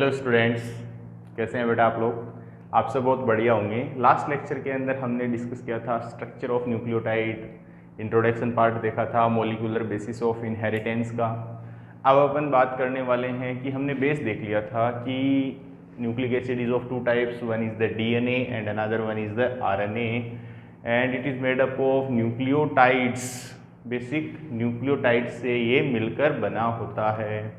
Hello students, कैसे हैं बेटा आप लोग? आप सब बहुत बढ़िया होंगे। लास्ट लेक्चर के अंदर हमने डिस्कस किया था structure of nucleotide, introduction part देखा था, मॉलिक्यूलर बेसिस ऑफ इनहेरिटेंस का। अब अपन बात करने वाले हैं कि हमने बेस देख लिया था कि nucleic acid is of two types, one is the DNA and another one is the RNA and it is made up of nucleotides. Basic nucleotide से ये मिलकर बना होता है।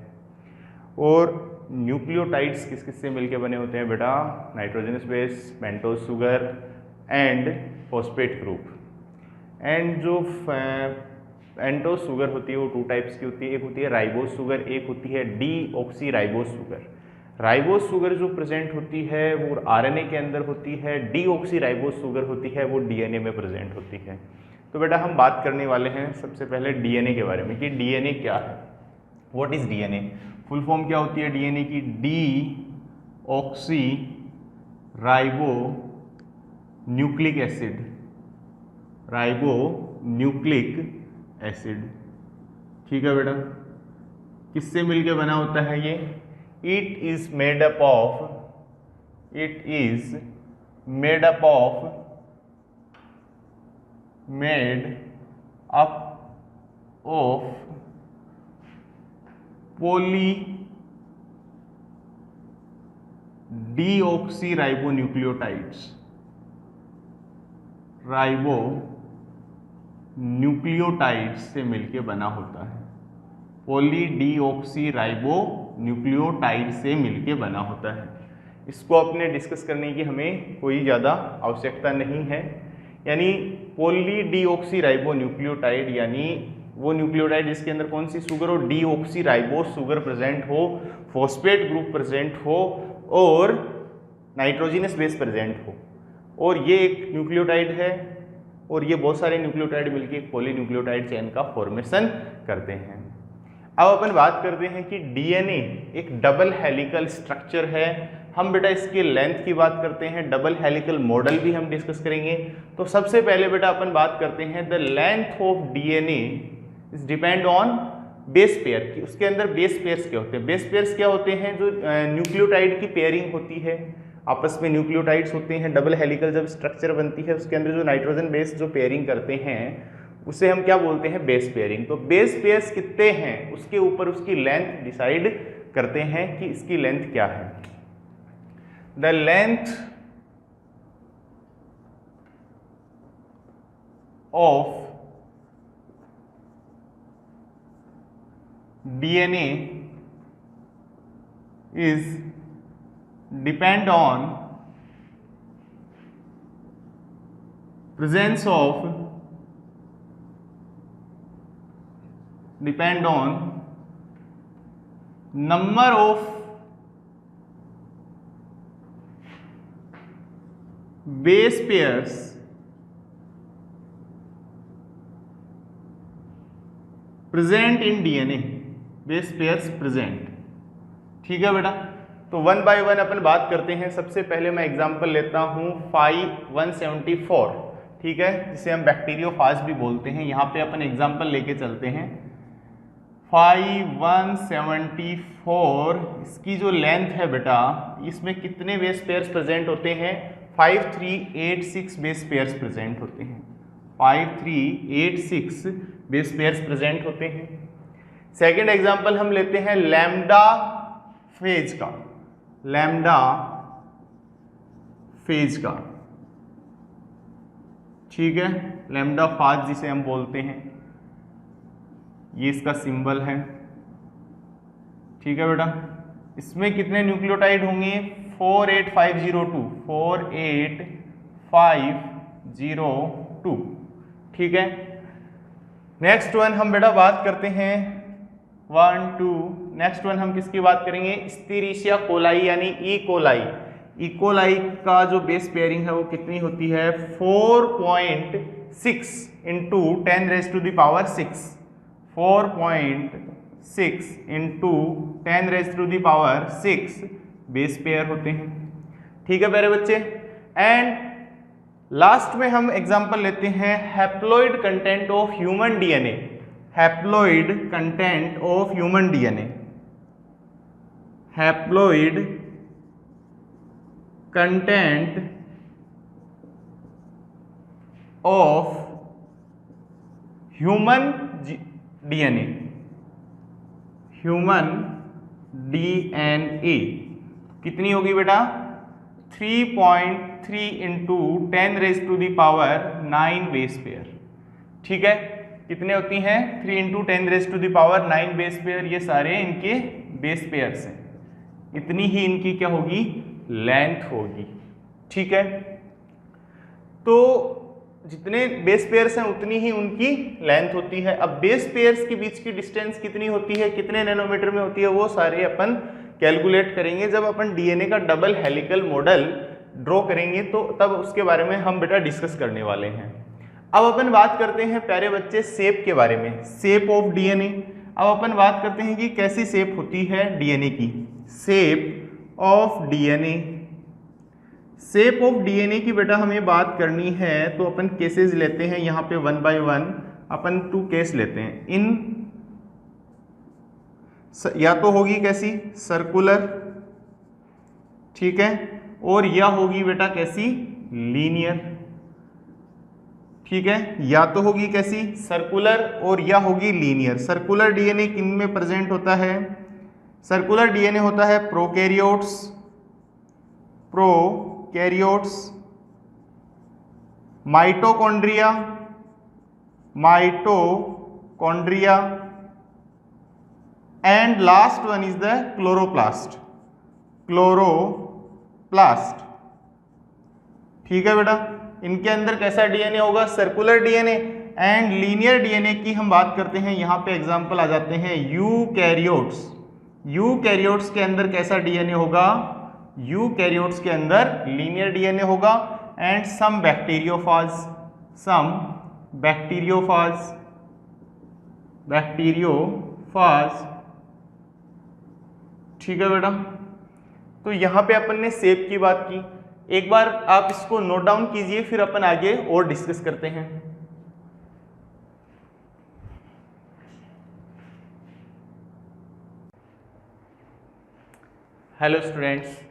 और न्यूक्लियोटाइड्स किस किस से मिलकर बने होते हैं बेटा? Nitrogenous base, pentose sugar and phosphate group. And जो पेंटोज शुगर होती है वो टू टाइप्स की होती है, एक होती है राइबोज शुगर, एक होती है deoxy ribose sugar. Ribose sugar जो प्रेजेंट होती है वो आरएनए के अंदर होती है, डीऑक्सी राइबोज शुगर होती है वो डीएनए में प्रेजेंट होती है। तो बेटा हम बात करने वाले हैं सबसे पहले डीएनए के बारे में कि डीएनए क्या है। What is DNA? Full form क्या होती है डीएनए की? Deoxy ribo nucleic acid, ribo nucleic acid. ठीक है बेटा, किससे मिलके बना होता है ये? It is made up of polydeoxyribonucleotides, ribonucleotides से मिलके बना होता है। पोली डीऑक्सी राइबोन्यूक्लियोटाइड से मिलके बना होता है। इसको अपने डिस्कस करने की हमें कोई ज़्यादा आवश्यकता नहीं है। यानी पोली डीऑक्सी राइबोन्यूक्लियोटाइड यानी वो न्यूक्लियोटाइड जिसके अंदर कौन सी शुगर हो? डीऑक्सी राइबोज शुगर प्रेजेंट हो, फॉस्फेट ग्रुप प्रेजेंट हो और नाइट्रोजनस बेस प्रेजेंट हो। और ये एक न्यूक्लियोटाइड है और ये बहुत सारे न्यूक्लियोटाइड मिलकर एक पॉलीन्यूक्लियोटाइड चेन का फॉर्मेशन करते हैं। अब अपन बात करते हैं कि डीएनए एक डबल हेलिकल स्ट्रक्चर है। हम बेटा इसके लेंथ की बात करते हैं, डबल हेलिकल मॉडल भी हम डिस्कस करेंगे। तो सबसे पहले बेटा अपन बात करते हैं the length of DNA is depend on base pair की। उसके अंदर बेस पेयर्स क्या होते हैं? बेस पेयर्स क्या होते हैं? जो न्यूक्लियोटाइड की पेयरिंग होती है, आपस में न्यूक्लियोटाइड्स होते हैं, डबल हेलिकल जब स्ट्रक्चर बनती है उसके अंदर जो नाइट्रोजन बेस जो पेयरिंग करते हैं उसे हम क्या बोलते हैं? Base pairing. तो बेस पेयर्स कितने हैं उसके ऊपर उसकी लेंथ डिसाइड करते हैं कि इसकी लेंथ क्या है। The length of DNA is depend on number of base pairs present in DNA, base pairs present। ठीक है बेटा, तो वन बाय वन अपन बात करते हैं। सबसे पहले मैं एग्जांपल लेता हूं 5174, ठीक है, जिसे हम बैक्टीरियोफाज भी बोलते हैं। यहाँ पे अपन एग्जांपल लेके चलते हैं 5174। इसकी जो लेंथ है बेटा, इसमें कितने बेस पेयर्स प्रेजेंट होते हैं? 5386 बेस पेयर्स प्रेजेंट होते हैं। 5386 बेस पेयर्स प्रेजेंट होते हैं। सेकेंड एग्जाम्पल हम लेते हैं लैम्डा फेज का, ठीक है, लैम्डा फाज जिसे हम बोलते हैं, ये इसका सिंबल है। ठीक है बेटा, इसमें कितने न्यूक्लियोटाइड होंगे? 48502। ठीक है, नेक्स्ट वन हम बेटा बात करते हैं 1 2। नेक्स्ट वन हम किसकी बात करेंगे? स्टीरिशिया कोलाई यानी ई कोलाई। ई कोलाई का जो बेस पेयरिंग है वो कितनी होती है? 4.6 इंटू 10⁻⁶। 4.6 इंटू 10⁻⁶ बेस पेयर होते हैं। ठीक है प्यारे बच्चे। एंड लास्ट में हम एग्जांपल लेते हैं haploid content of human DNA. Haploid content of human DNA, haploid content of human DNA, human DNA कितनी होगी बेटा 3.3 इंटू 10⁻⁹ बेस पेयर। ठीक है, कितने होती हैं 3 इंटू 10⁻⁹ बेस पेयर, ये सारे इनके बेस पेयर्स हैं, इतनी ही इनकी क्या होगी लेंथ होगी। ठीक है, तो जितने बेस पेयर्स हैं उतनी ही उनकी लेंथ होती है। अब बेस पेयर्स के बीच की डिस्टेंस कितनी होती है, कितने नैनोमीटर में होती है, वो सारे अपन कैलकुलेट करेंगे जब अपन डीएनए का डबल हेलिकल मॉडल ड्रॉ करेंगे, तो तब उसके बारे में हम बेटा डिस्कस करने वाले हैं। अब अपन बात करते हैं प्यारे बच्चे शेप के बारे में, शेप ऑफ डीएनए। अब अपन बात करते हैं कि कैसी शेप होती है डीएनए की, shape of DNA. Shape of DNA की बेटा हमें बात करनी है तो अपन केसेस लेते हैं, यहाँ पे 1 बाय 1 अपन 2 केस लेते हैं। या तो होगी कैसी सर्कुलर, ठीक है, और या होगी बेटा कैसी लीनियर। ठीक है, या तो होगी कैसी सर्कुलर और या होगी लीनियर। सर्कुलर डीएनए किन में प्रेजेंट होता है, सर्कुलर डीएनए होता है prokaryotes, mitochondria and last one is the chloroplast. ठीक है बेटा, इनके अंदर कैसा डीएनए होगा circular DNA. And linear DNA की हम बात करते हैं, यहां पे एग्जांपल आ जाते हैं यूकैरियोट्स। यूकैरियोट्स के अंदर कैसा डीएनए होगा, यूकैरियोट्स के अंदर लीनियर डीएनए होगा। And some bacteriophage. ठीक है बेटा, तो यहां पे अपन ने शेप की बात की, एक बार आप इसको नोट डाउन कीजिए, फिर अपन आगे और डिस्कस करते हैं। हेलो स्टूडेंट्स,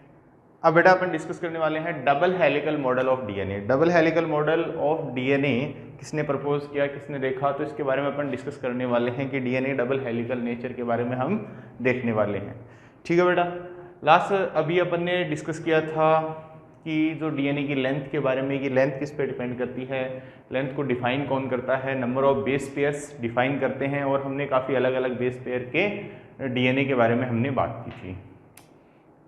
अब बेटा अपन डिस्कस करने वाले हैं double helical model of DNA. Double helical model of DNA किसने प्रपोज किया, किसने देखा, तो इसके बारे में अपन डिस्कस करने वाले हैं कि डीएनए डबल हेलिकल नेचर के बारे में हम देखने वाले हैं। ठीक है बेटा, लास्ट अभी अपन ने डिस्कस किया था कि जो डीएनए की लेंथ के बारे में, कि लेंथ किस पे डिपेंड करती है, लेंथ को डिफाइन कौन करता है, number of base pairs define करते हैं, और हमने काफ़ी अलग अलग बेस पेयर के डीएनए के बारे में हमने बात की थी।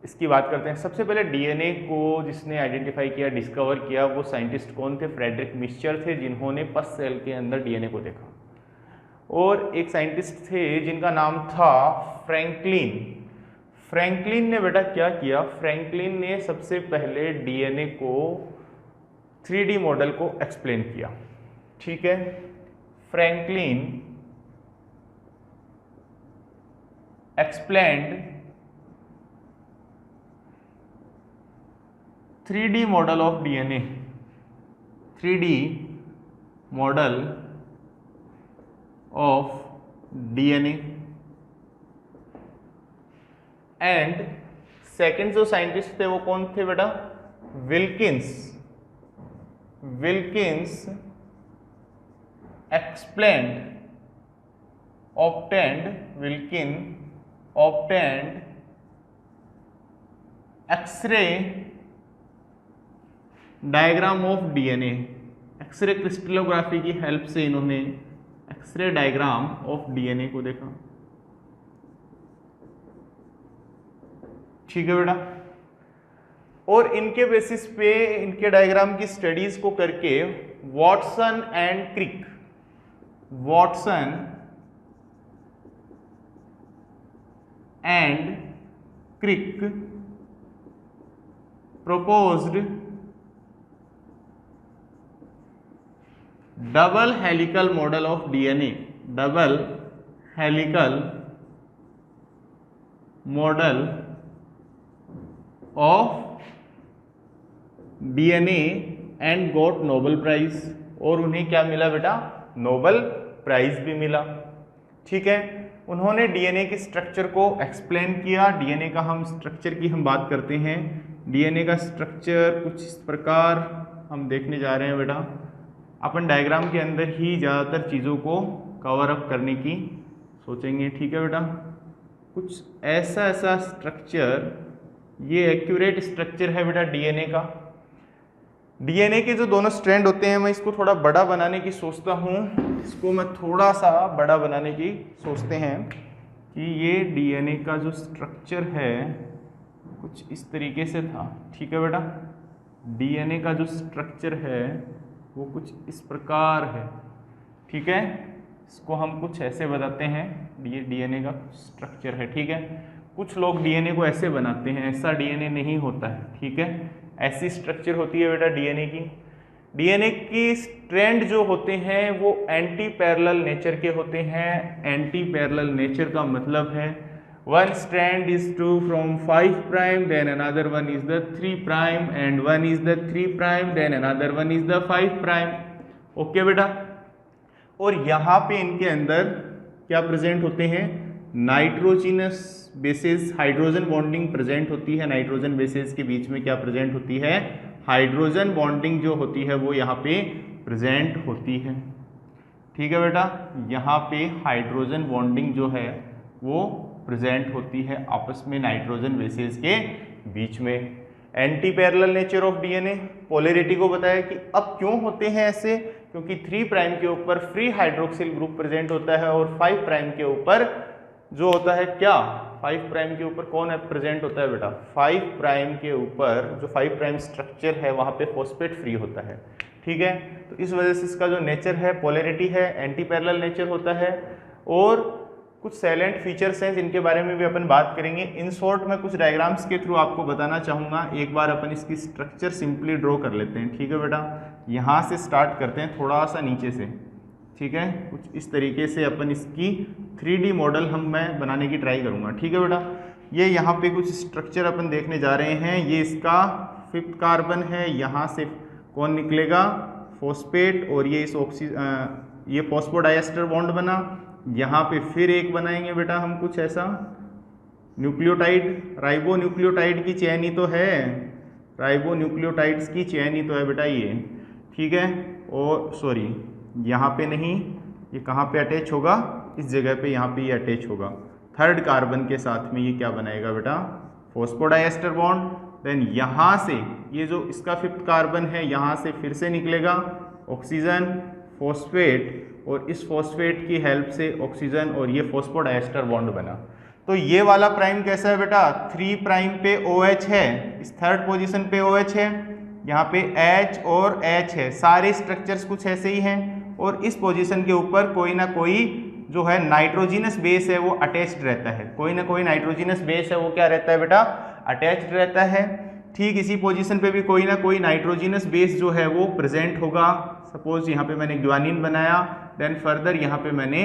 इसकी बात करते हैं। सबसे पहले डीएनए को जिसने आइडेंटिफाई किया, डिस्कवर किया, वो साइंटिस्ट कौन थे, फ्रेडरिक मिक्सचर थे, जिन्होंने पस सेल के अंदर डीएनए को देखा। और एक साइंटिस्ट थे जिनका नाम था फ्रैंकलिन। फ्रैंकलिन ने बेटा क्या किया, फ्रैंकलिन ने सबसे पहले डीएनए को 3D मॉडल को एक्सप्लेन किया। ठीक है, Franklin explained 3D model of DNA, 3D model of DNA. And second जो साइंटिस्ट थे वो कौन थे बेटा, Wilkins obtained x ray diagram of DNA. X ray crystallography की हेल्प से इन्होंने एक्सरे डायग्राम ऑफ डीएनए को देखा। ठीक है बेटा, और इनके बेसिस पे, इनके डायग्राम की स्टडीज को करके Watson and Crick proposed double helical model of DNA, double helical model of DNA and got Nobel prize. और उन्हें क्या मिला बेटा, नोबेल प्राइज भी मिला। ठीक है, उन्होंने डीएनए के स्ट्रक्चर को एक्सप्लेन किया। डीएनए का हम स्ट्रक्चर की हम बात करते हैं। डीएनए का स्ट्रक्चर कुछ इस प्रकार हम देखने जा रहे हैं बेटा। अपन डायग्राम के अंदर ही ज़्यादातर चीज़ों को कवर अप करने की सोचेंगे, ठीक है बेटा। कुछ ऐसा स्ट्रक्चर, ये एक्यूरेट स्ट्रक्चर है बेटा डीएनए का। डीएनए के जो दोनों स्ट्रैंड होते हैं, मैं इसको थोड़ा बड़ा बनाने की सोचता हूँ। इसको मैं थोड़ा सा बड़ा बनाने की सोचते हैं कि ये डीएनए का जो स्ट्रक्चर है कुछ इस तरीके से था, ठीक है बेटा। डीएनए का जो स्ट्रक्चर है वो कुछ इस प्रकार है, ठीक है। इसको हम कुछ ऐसे बताते हैं, ये डीएनए का स्ट्रक्चर है, ठीक है। कुछ लोग डीएनए को ऐसे बनाते हैं, ऐसा डीएनए नहीं होता है, ठीक है। ऐसी स्ट्रक्चर होती है बेटा डीएनए की। डीएनए की स्ट्रैंड जो होते हैं वो एंटी पैरेलल नेचर के होते हैं। एंटी पैरेलल नेचर का मतलब है one strand is to from 5 prime, then another one is the 3 prime, and one is the 3 prime, then another one is the 5 prime. Okay बेटा। और यहाँ पे इनके अंदर क्या प्रेजेंट होते हैं, nitrogenous bases, hydrogen bonding present होती है। नाइट्रोजन बेसेस के बीच में क्या प्रेजेंट होती है, हाइड्रोजन बॉन्डिंग जो होती है वो यहाँ पे प्रेजेंट होती है, ठीक है बेटा। यहाँ पे हाइड्रोजन बॉन्डिंग जो है वो प्रेजेंट होती है आपस में नाइट्रोजन बेसेस के बीच में। Anti parallel nature of DNA, polarity को बताया कि अब क्यों होते हैं ऐसे, क्योंकि 3 प्राइम के ऊपर फ्री हाइड्रोक्सिल ग्रुप प्रेजेंट होता है और 5 प्राइम के ऊपर जो होता है क्या, 5 प्राइम के ऊपर कौन है प्रेजेंट होता है बेटा, 5 प्राइम के ऊपर जो 5 प्राइम स्ट्रक्चर है वहाँ पे फॉस्फेट फ्री होता है, ठीक है। तो इस वजह से इसका जो नेचर है पोलैरिटी है, एंटी पैरेलल नेचर होता है। और कुछ सैलेंट फीचर्स हैं जिनके बारे में भी अपन बात करेंगे। इन शॉर्ट मैं कुछ डायग्राम्स के थ्रू आपको बताना चाहूँगा। एक बार अपन इसकी स्ट्रक्चर सिंपली ड्रॉ कर लेते हैं, ठीक है बेटा। यहाँ से स्टार्ट करते हैं थोड़ा सा नीचे से, ठीक है। कुछ इस तरीके से अपन इसकी 3D मॉडल मैं बनाने की ट्राई करूँगा, ठीक है बेटा। ये यहाँ पे कुछ स्ट्रक्चर अपन देखने जा रहे हैं। ये इसका 5th कार्बन है, यहाँ से कौन निकलेगा, फॉस्फेट, और ये इस ये फॉस्फोडाइएस्टर बॉन्ड बना। यहाँ पे फिर एक बनाएंगे बेटा हम कुछ ऐसा, न्यूक्लियोटाइड, राइबो न्यूक्लियोटाइड की चेन ही तो है, राइबो न्यूक्लियोटाइड्स की चेन ही तो है बेटा ये, ठीक है। और सॉरी, यहाँ पे नहीं, ये कहाँ पे अटैच होगा, इस जगह पे यहाँ पे ये अटैच होगा। 3rd कार्बन के साथ में ये क्या बनाएगा बेटा, फॉस्फोडाइएस्टर बॉन्ड। देन यहाँ से ये जो इसका 5th कार्बन है, यहाँ से फिर से निकलेगा ऑक्सीजन, फॉस्फेट, और इस फॉस्फेट की हेल्प से ऑक्सीजन, और ये फॉस्फोडाइएस्टर बॉन्ड बना। तो ये वाला प्राइम कैसा है बेटा, 3 प्राइम पे OH है, इस 3rd पोजीशन पे OH है, यहाँ पे H और H है। सारे स्ट्रक्चर्स कुछ ऐसे ही हैं, और इस पोजीशन के ऊपर कोई ना कोई जो है नाइट्रोजिनस बेस है वो अटैच्ड रहता है। कोई ना कोई नाइट्रोजिनस बेस है वो क्या रहता है बेटा, अटैच्ड रहता है। ठीक इसी पोजीशन पे भी कोई ना कोई नाइट्रोजिनस बेस जो है वो प्रेजेंट होगा। सपोज यहाँ पे मैंने ग्वानिन बनाया, देन फर्दर यहाँ पे मैंने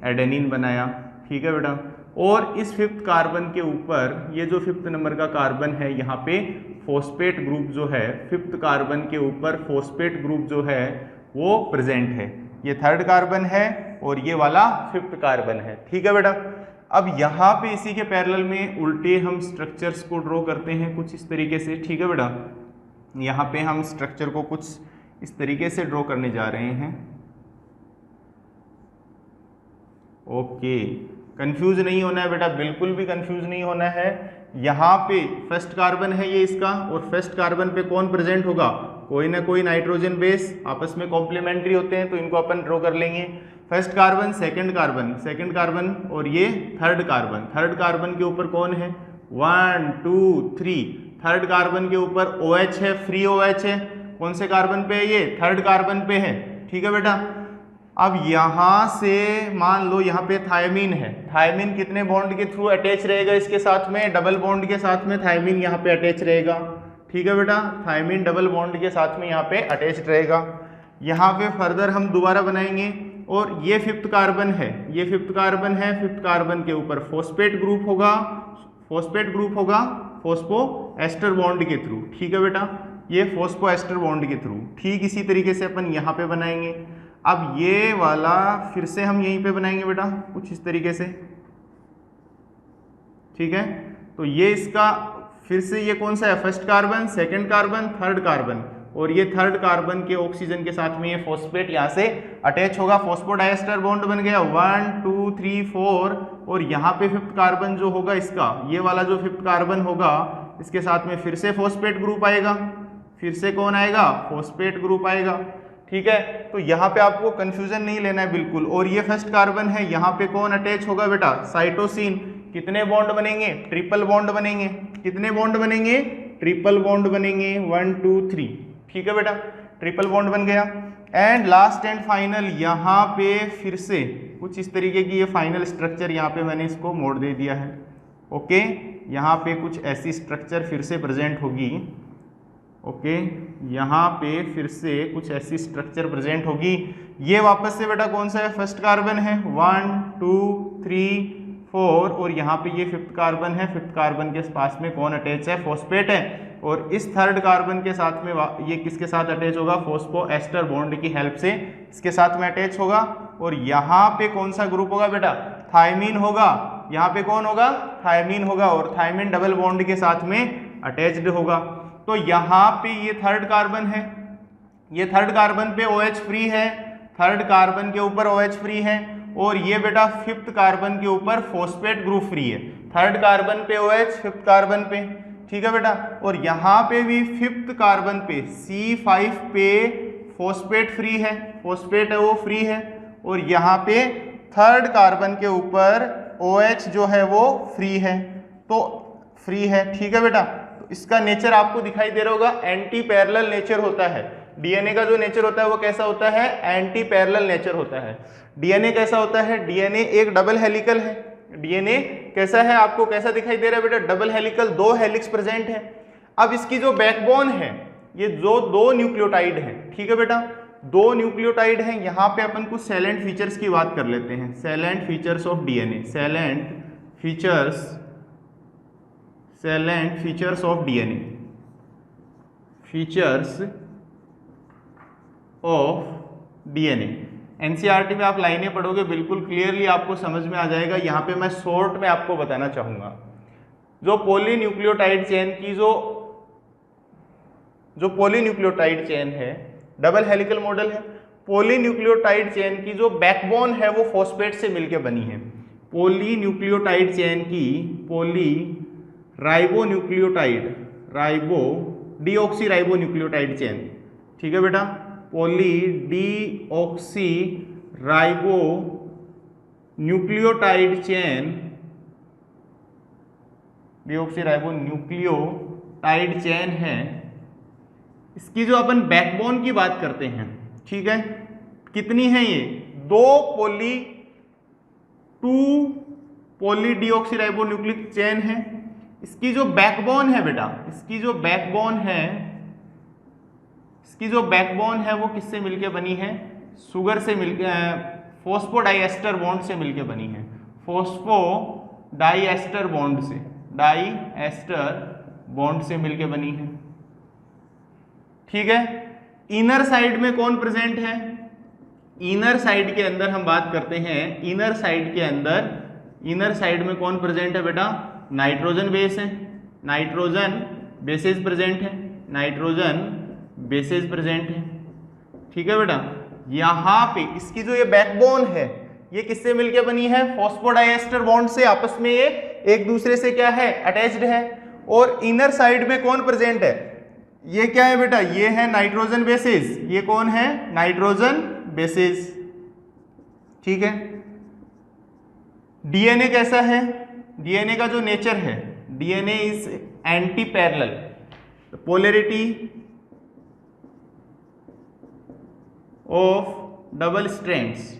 एडेनिन बनाया, ठीक है बेटा। और इस 5th कार्बन के ऊपर ये जो 5th नंबर का कार्बन है, यहाँ पे फॉस्फेट ग्रुप जो है, 5th कार्बन के ऊपर फॉस्फेट ग्रुप जो है वो प्रेजेंट है। ये 3rd कार्बन है और ये वाला 5th कार्बन है, ठीक है बेटा। अब यहाँ पे इसी के पैरेलल में उल्टे हम स्ट्रक्चर्स को ड्रॉ करते हैं कुछ इस तरीके से, ठीक है बेटा। यहाँ पे हम स्ट्रक्चर को कुछ इस तरीके से ड्रॉ करने जा रहे हैं। ओके, कंफ्यूज नहीं होना है बेटा, बिल्कुल भी कंफ्यूज नहीं होना है। यहाँ पे 1st कार्बन है ये इसका, और 1st कार्बन पे कौन प्रेजेंट होगा, कोई ना कोई नाइट्रोजन बेस, आपस में कॉम्प्लीमेंट्री होते हैं तो इनको अपन ड्रॉ कर लेंगे। 1st carbon, 2nd carbon, 2nd carbon, और ये 3rd कार्बन। 3rd कार्बन के ऊपर कौन है, 1 2 3, 3rd कार्बन के ऊपर OH है, फ्री OH है। कौन से कार्बन पे है ये, 3rd कार्बन पे है, ठीक है बेटा। अब यहाँ से मान लो यहाँ पे थायमीन है, थायमीन कितने बॉन्ड के थ्रू अटैच रहेगा इसके साथ में, डबल बॉन्ड के साथ में थायमीन यहाँ पे अटैच रहेगा, ठीक है बेटा। थायमीन डबल बॉन्ड के साथ में यहाँ पे अटैच रहेगा। यहाँ पे फर्दर हम दोबारा बनाएंगे, और ये 5th कार्बन है, ये 5th कार्बन है, 5th कार्बन के ऊपर फॉस्फेट ग्रुप होगा, फॉस्फेट ग्रुप होगा फॉस्फो एस्टर बॉन्ड के थ्रू, ठीक है बेटा। ये फॉस्फो एस्टर बॉन्ड के थ्रू, ठीक इसी तरीके से अपन यहाँ पे बनाएंगे। अब ये वाला फिर से हम यहीं पे बनाएंगे बेटा कुछ इस तरीके से, ठीक है, तो ये इसका फिर से ये कौन सा है, first carbon, second carbon, third carbon, और ये थर्ड कार्बन के ऑक्सीजन के साथ में ये फॉस्फेट यहाँ से अटैच होगा, फॉस्फोडाइएस्टर बॉन्ड बन गया 1 2 3 4, और यहाँ पे फिफ्थ कार्बन जो होगा इसका, ये वाला जो फिफ्थ कार्बन होगा इसके साथ में फिर से फॉस्फेट ग्रुप आएगा, फिर से कौन आएगा, फॉस्फेट ग्रुप आएगा। ठीक है, तो यहाँ पे आपको कंफ्यूजन नहीं लेना है बिल्कुल। और ये फर्स्ट कार्बन है, यहाँ पे कौन अटैच होगा बेटा, साइटोसिन। कितने बॉन्ड बनेंगे, ट्रिपल बॉन्ड बनेंगे। कितने बॉन्ड बनेंगे, ट्रिपल बॉन्ड बनेंगे 1 2 3। ठीक है बेटा, ट्रिपल बॉन्ड बन गया। एंड लास्ट एंड फाइनल यहाँ पे फिर से कुछ इस तरीके की ये फाइनल स्ट्रक्चर, यहाँ पे मैंने इसको मोड़ दे दिया है। ओके, यहाँ पे कुछ ऐसी स्ट्रक्चर फिर से प्रेजेंट होगी। ओके, यहाँ पे फिर से कुछ ऐसी स्ट्रक्चर प्रेजेंट होगी। ये वापस से बेटा कौन सा है, फर्स्ट कार्बन है 1 2 3 4, और यहाँ पे ये फिफ्थ कार्बन है। फिफ्थ कार्बन के पास में कौन अटैच है, फॉस्फेट है। और इस थर्ड कार्बन के साथ में ये किसके साथ अटैच होगा, फॉस्फोएस्टर बॉन्ड की हेल्प से इसके साथ में अटैच होगा। और यहाँ पे कौन सा ग्रुप होगा बेटा, थायमीन होगा। यहाँ पे कौन होगा, थायमीन होगा, और थायमीन डबल बॉन्ड के साथ में अटैच्ड होगा। तो यहाँ पे ये थर्ड कार्बन है, ये थर्ड कार्बन पे OH फ्री है, थर्ड कार्बन के ऊपर OH फ्री है, और ये बेटा फिफ्थ कार्बन के ऊपर फॉस्फेट ग्रुप फ्री है। थर्ड कार्बन पे OH, फिफ्थ कार्बन पे। ठीक है बेटा, और यहाँ पे भी फिफ्थ कार्बन पे C5 पे फॉस्फेट फ्री है, फॉस्फेट है वो फ्री है, और यहाँ पे थर्ड कार्बन के ऊपर OH जो है वो फ्री है, तो फ्री है। ठीक है बेटा, तो इसका नेचर आपको दिखाई दे रहा होगा, एंटी पैरेलल नेचर होता है। डीएनए का जो नेचर होता है वो कैसा होता है, एंटी पैरेलल नेचर होता है। डीएनए कैसा होता है, डीएनए एक डबल हेलिकल है। डीएनए कैसा है, आपको कैसा दिखाई दे रहा है बेटा, डबल हेलिकल, 2 हेलिक्स प्रेजेंट है। अब इसकी जो बैकबोन है, ये जो 2 न्यूक्लियोटाइड है। ठीक है बेटा, 2 न्यूक्लियोटाइड है। यहाँ पे अपन कुछ सैलेंट फीचर्स की बात कर लेते हैं, salient features of DNA, salient features of DNA, features of DNA. NCERT में आप लाइनें पढ़ोगे बिल्कुल क्लियरली आपको समझ में आ जाएगा। यहाँ पे मैं शॉर्ट में आपको बताना चाहूँगा, जो पॉलीन्यूक्लियोटाइड चेन की जो पॉलीन्यूक्लियोटाइड चेन है, डबल हेलिकल मॉडल है। पॉलीन्यूक्लियोटाइड चेन की जो बैकबोन है वो फॉस्फेट से मिलकर बनी है। पॉलीन्यूक्लियोटाइड चेन की डीऑक्सी राइबोन्यूक्लियोटाइड चेन। ठीक है बेटा, डीऑक्सी राइबोन्यूक्लियोटाइड चेन है। इसकी जो अपन बैकबोन की बात करते हैं, ठीक है, कितनी है ये, 2 पॉली डीऑक्सी राइबोन्यूक्लिक चेन है। इसकी जो बैकबोन है बेटा, इसकी जो बैकबोन है वो किससे मिलके बनी है, शुगर से मिलके, फॉस्फोडाइएस्टर बॉन्ड से मिलके बनी है, फॉस्फोडाइएस्टर बॉन्ड से मिलके बनी है। ठीक है, इनर साइड में कौन प्रेजेंट है, इनर साइड के अंदर हम बात करते हैं, इनर साइड में कौन प्रेजेंट है बेटा, नाइट्रोजन बेस है, नाइट्रोजन बेसेस प्रेजेंट है, ठीक है बेटा। यहाँ पे इसकी जो ये बैकबोन है ये किससे मिलके बनी है, फॉस्फोडाइएस्टर बॉन्ड से, आपस में ये एक दूसरे से क्या है, अटैच्ड है। और इनर साइड में कौन प्रेजेंट है, ये क्या है बेटा, ये है नाइट्रोजन बेसेस। ये कौन है, नाइट्रोजन बेसेस। ठीक है, डीएनए कैसा है, डीएनए का जो नेचर है, DNA is anti parallel, polarity of double strands.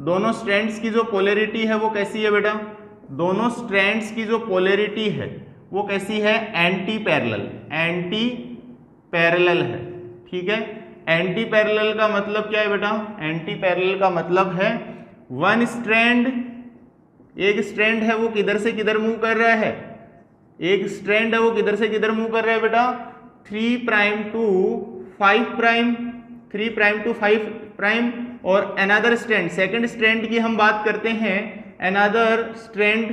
दोनों स्ट्रैंड्स की जो पोलैरिटी है वो कैसी है बेटा, दोनों स्ट्रैंड्स की जो पोलैरिटी है वो कैसी है, एंटी पैरेलल है। ठीक है, एंटी पैरेलल का मतलब क्या है बेटा, एंटी पैरेलल का मतलब है वन स्ट्रैंड, एक स्ट्रैंड है वो किधर से किधर मूव कर रहा है, एक स्ट्रैंड है वो किधर से किधर मूव कर रहा है बेटा, 3 प्राइम टू 5 प्राइम, और अनदर स्ट्रैंड, सेकंड स्ट्रैंड की हम बात करते हैं अनदर स्ट्रैंड,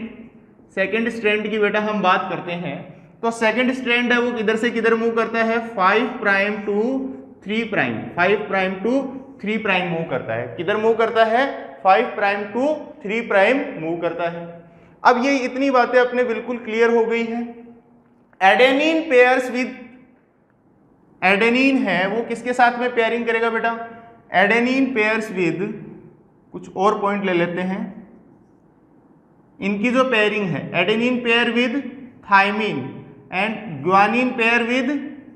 सेकेंड स्ट्रैंड की बेटा हम बात करते हैं तो सेकेंड स्ट्रैंड है वो किधर से किधर मूव करता है, 5 prime to 3 prime, 5 prime to 3 prime move करता है। किधर मूव करता है, 5 प्राइम टू 3 प्राइम मूव करता है। अब ये इतनी बातें अपने बिल्कुल क्लियर हो गई है। एडेनिन पेयर्स विद, एडेनिन है वो किसके साथ में पेयरिंग करेगा बेटा, एडेनिन पेयर्स विद, कुछ और पॉइंट ले लेते हैं, इनकी जो पेयरिंग है, adenine pair with thymine and guanine pair with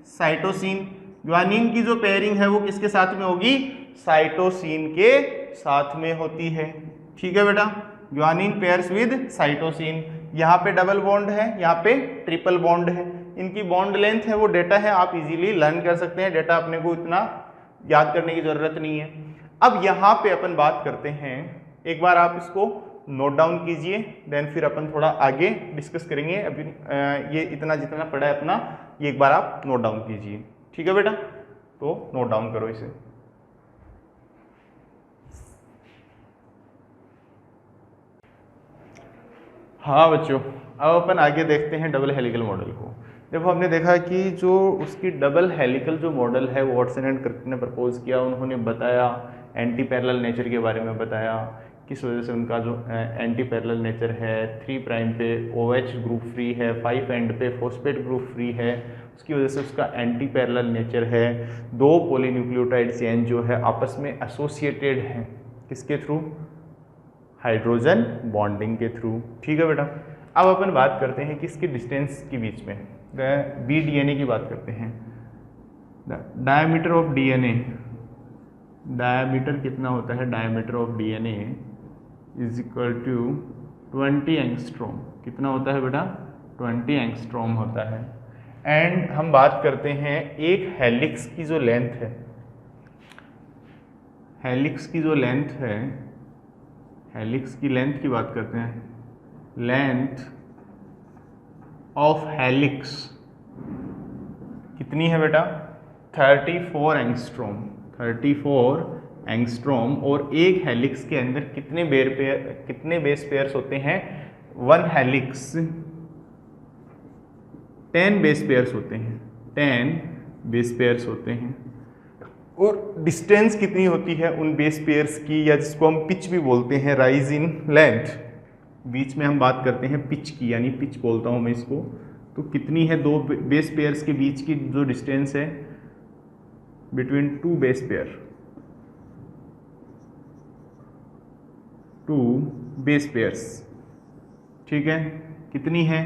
cytosine. Guanine की जो पेयरिंग है वो किसके साथ में होगी, साइटोसिन के साथ में होती है। ठीक है बेटा, ग्वानिन पेयर्स विद साइटोसिन। यहाँ पे डबल बॉन्ड है, यहाँ पे ट्रिपल बॉन्ड है, इनकी बॉन्ड लेंथ है वो डेटा है, आप इजीली लर्न कर सकते हैं, डेटा अपने को इतना याद करने की जरूरत नहीं है। अब यहाँ पे अपन बात करते हैं, एक बार आप इसको नोट डाउन कीजिए, देन फिर अपन थोड़ा आगे डिस्कस करेंगे। अभी ये इतना जितना पड़ा है अपना, ये एक बार आप नोट डाउन कीजिए। ठीक है बेटा, तो नोट डाउन करो इसे। हाँ बच्चों, अब अपन आगे देखते हैं डबल हेलिकल मॉडल को। देखो हमने देखा कि जो उसकी डबल हेलिकल जो मॉडल है वो वाटसन एंड क्रिक ने प्रपोज किया। उन्होंने बताया एंटी पैरेलल नेचर के बारे में, बताया किस वजह से उनका जो एंटी पैरेलल नेचर है, 3 प्राइम पे OH ग्रुप फ्री है, 5 एंड पे फॉस्फेट ग्रुप फ्री है, उसकी वजह से उसका एंटी पैरेलल नेचर है। 2 पॉलीन्यूक्लियोटाइड चेन जो है आपस में एसोसिएटेड हैं, किसके थ्रू, हाइड्रोजन बॉन्डिंग के थ्रू। ठीक है बेटा, अब अपन बात करते हैं किसके डिस्टेंस के बीच में, BDNA की बात करते हैं। डायमीटर ऑफ DNA, डायमीटर कितना होता है, diameter of DNA is equal to 20 angstrom. कितना होता है बेटा, 20 एंगस्ट्रॉम होता है। एंड हम बात करते हैं एक हेलिक्स की जो लेंथ है, हेलिक्स की जो लेंथ है, हेलिक्स की लेंथ की बात करते हैं, लेंथ ऑफ हेलिक्स कितनी है बेटा, 34 एंगस्ट्रॉम, 34 एंगस्ट्रॉम। और एक हेलिक्स के अंदर कितने बेस पेयर्स होते हैं, 1 हेलिक्स 10 बेस पेयर्स होते हैं, 10 बेस पेयर्स होते हैं। और डिस्टेंस कितनी होती है उन बेस पेयर्स की, या जिसको हम पिच भी बोलते हैं, राइज इन लेंथ। बीच में हम बात करते हैं पिच की, यानी पिच बोलता हूँ मैं इसको। तो कितनी है 2 बेस पेयर्स के बीच की जो डिस्टेंस है, between 2 base pair, 2 base pairs. ठीक है, कितनी है,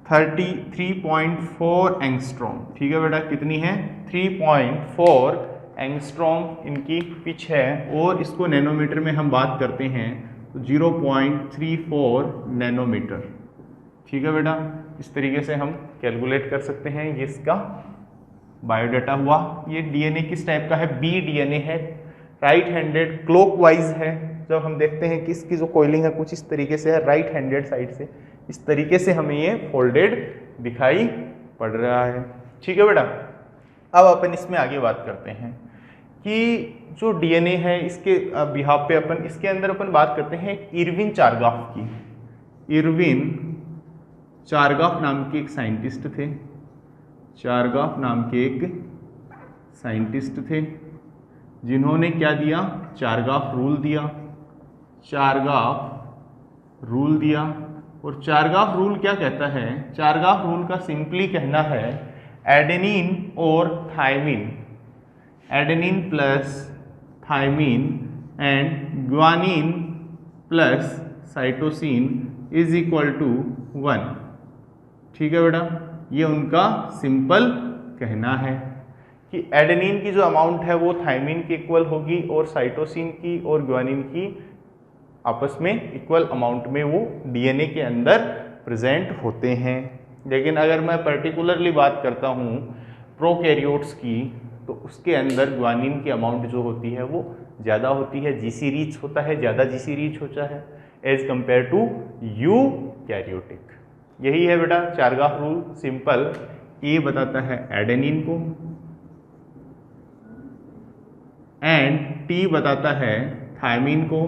33.4 एंगस्ट्रॉम। ठीक है बेटा, कितनी है, 3.4 एंगस्ट्रॉम इनकी पिच है। और इसको नैनोमीटर में हम बात करते हैं तो 0.34 नैनोमीटर। ठीक है बेटा, इस तरीके से हम कैलकुलेट कर सकते हैं। ये इसका बायोडाटा हुआ। ये DNA किस टाइप का है, BDNA है, राइट हैंडेड क्लॉकवाइज है। जब हम देखते हैं कि इसकी जो कॉइलिंग है कुछ इस तरीके से है, राइट हैंडेड साइड से, इस तरीके से हमें ये फोल्डेड दिखाई पड़ रहा है। ठीक है बेटा, अब अपन इसमें आगे बात करते हैं कि जो DNA है इसके बिहाफ पे अपन इसके अंदर अपन बात करते हैं इरविन चारगाफ की। इरविन चारगाफ नाम के एक साइंटिस्ट थे, चारगाफ नाम के एक साइंटिस्ट थे, जिन्होंने क्या दिया, चारगाफ रूल दिया, चारगाफ रूल दिया। और चारगाफ रूल क्या कहता है, चारगाफ रूल का सिंपली कहना है एडेनिन और thymine, adenine plus thymine and guanine plus cytosine is equal to 1। ठीक है बेटा, ये उनका सिंपल कहना है कि एडेनिन की जो अमाउंट है वो थायमिन की इक्वल होगी और साइटोसिन की और ग्वानिन की आपस में इक्वल अमाउंट में वो DNA के अंदर प्रेजेंट होते हैं। लेकिन अगर मैं पर्टिकुलरली बात करता हूँ प्रोकैरियोट्स की, तो उसके अंदर ग्वानिन की अमाउंट जो होती है वो ज़्यादा होती है, GC रीच होता है, ज़्यादा GC रीच होता है एज कंपेयर टू यूकैरियोटिक। यही है बेटा चारगाफ रूल, सिंपल। ए बताता है एडेनिन को एंड T बताता है थायमिन को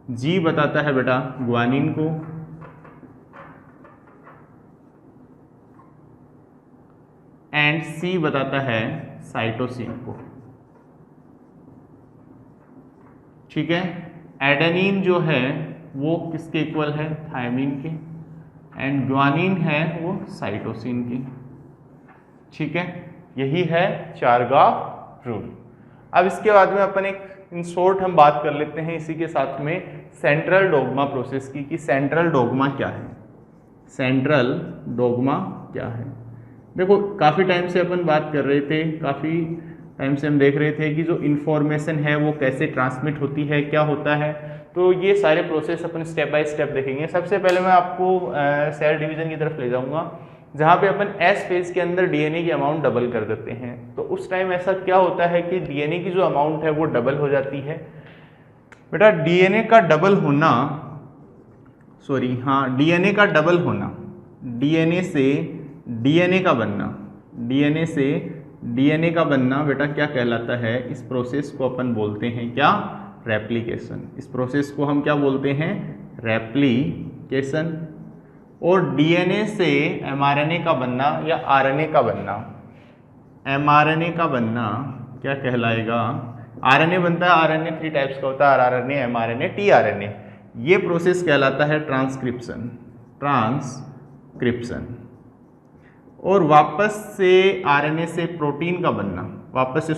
जी बताता है बेटा ग्वानिन को, एंड सी बताता है साइटोसिन को। ठीक है, एडेनिन जो है वो किसके इक्वल है, थायमिन के, एंड ग्वानिन है वो साइटोसिन की। ठीक है, यही है चारगाफ रूल। अब इसके बाद में अपन एक इन शॉर्ट हम बात कर लेते हैं इसी के साथ में सेंट्रल डोग्मा प्रोसेस की, कि सेंट्रल डोग्मा क्या है। सेंट्रल डोग्मा क्या है, देखो काफ़ी टाइम से अपन बात कर रहे थे, काफ़ी टाइम से हम देख रहे थे कि जो इन्फॉर्मेशन है वो कैसे ट्रांसमिट होती है, क्या होता है। तो ये सारे process upon step by step देखेंगे। सबसे पहले मैं आपको सेल डिवीजन की तरफ ले जाऊंगा, जहाँ पे अपन एस फेज के अंदर डीएनए की अमाउंट डबल कर देते हैं। तो उस टाइम ऐसा क्या होता है कि डीएनए की जो अमाउंट है वो डबल हो जाती है। बेटा डीएनए का डबल होना, डीएनए का डबल होना, डीएनए से डीएनए का बनना, डीएनए से डीएनए का बनना बेटा क्या कहलाता है, इस प्रोसेस को अपन बोलते हैं क्या, रेप्लिकेशन। इस प्रोसेस को हम क्या बोलते हैं, रेप्लिकेशन। और डीएनए से एमआरएनए का बनना या आरएनए का बनना, एमआरएनए का बनना क्या कहलाएगा, आरएनए बनता है, आरएनए 3 टाइप्स का होता है, आरआरएनए, एमआरएनए, टीआरएनए। ये प्रोसेस कहलाता है ट्रांसक्रिप्शन, ट्रांसक्रिप्शन। और वापस से आरएनए से प्रोटीन का बनना, वापस से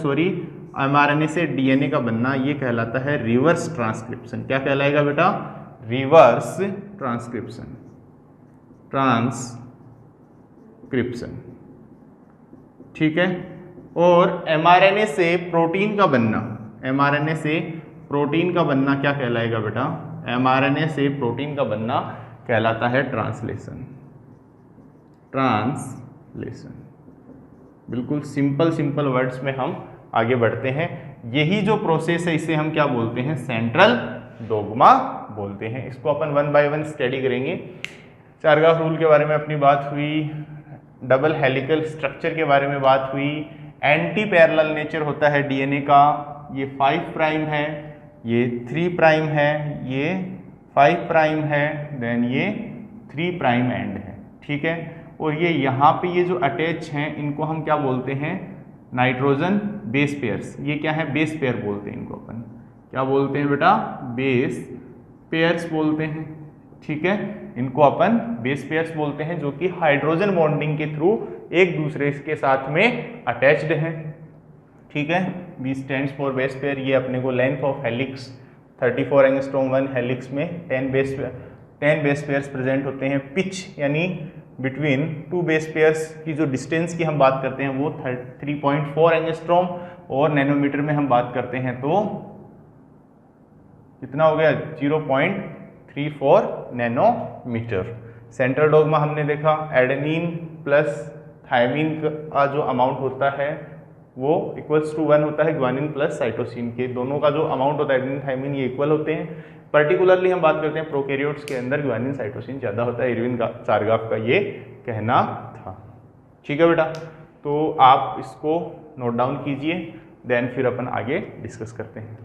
एमआरएनए से डीएनए का बनना, ये कहलाता है रिवर्स ट्रांसक्रिप्शन। क्या कहलाएगा बेटा, रिवर्स ट्रांसक्रिप्शन, ट्रांसक्रिप्शन। ठीक है, और एमआरएनए से प्रोटीन का बनना, एमआरएनए से प्रोटीन का बनना क्या कहलाएगा बेटा, एमआरएनए से प्रोटीन का बनना कहलाता है ट्रांसलेशन, ट्रांसलेशन। बिल्कुल सिंपल वर्ड्स में हम आगे बढ़ते हैं। यही जो प्रोसेस है इसे हम क्या बोलते हैं, सेंट्रल डोग्मा बोलते हैं। इसको अपन 1 बाय 1 स्टडी करेंगे। चारगाफ रूल के बारे में अपनी बात हुई, डबल हेलिकल स्ट्रक्चर के बारे में बात हुई, एंटी पैरेलल नेचर होता है डीएनए का, ये 5 प्राइम है, ये 3 प्राइम है, ये 5 प्राइम है, देन ये 3 प्राइम एंड है। ठीक है, और ये यहाँ पे ये जो अटैच हैं इनको हम क्या बोलते हैं, नाइट्रोजन बेस पेयर्स। ये क्या है, बेस पेयर बोलते हैं इनको अपन, क्या बोलते हैं बेटा, बेस पेयर्स बोलते हैं। ठीक है, इनको अपन बेस पेयर्स बोलते हैं, जो कि हाइड्रोजन बॉन्डिंग के थ्रू एक दूसरे के साथ में अटैच्ड हैं। ठीक है, B stands for base pair. ये अपने को length of helix 34 angstrom 1 helix में 10 बेस पेयर्स प्रेजेंट होते हैं। पिच यानी बिटवीन 2 बेस पेयर्स की जो डिस्टेंस की हम बात करते हैं वो 3.4 एंगस्ट्रॉम, और नैनोमीटर में हम बात करते हैं तो कितना हो गया, 0.34 नैनोमीटर। सेंट्रल डोग्मा हमने देखा, एडेनिन प्लस थायमिन का जो अमाउंट होता है वो इक्वल्स टू 1 होता है ग्वानिन प्लस साइटोसिन के। दोनों का जो अमाउंट होता है एडेनिन थायमिन ये इक्वल होते हैं। पर्टिकुलरली हम बात करते हैं प्रोकैरियोट्स के अंदर ग्वानिन साइटोसिन ज़्यादा होता है, इरविन चारगाफ का ये कहना था। ठीक है बेटा, तो आप इसको नोट डाउन कीजिए, देन फिर अपन आगे डिस्कस करते हैं।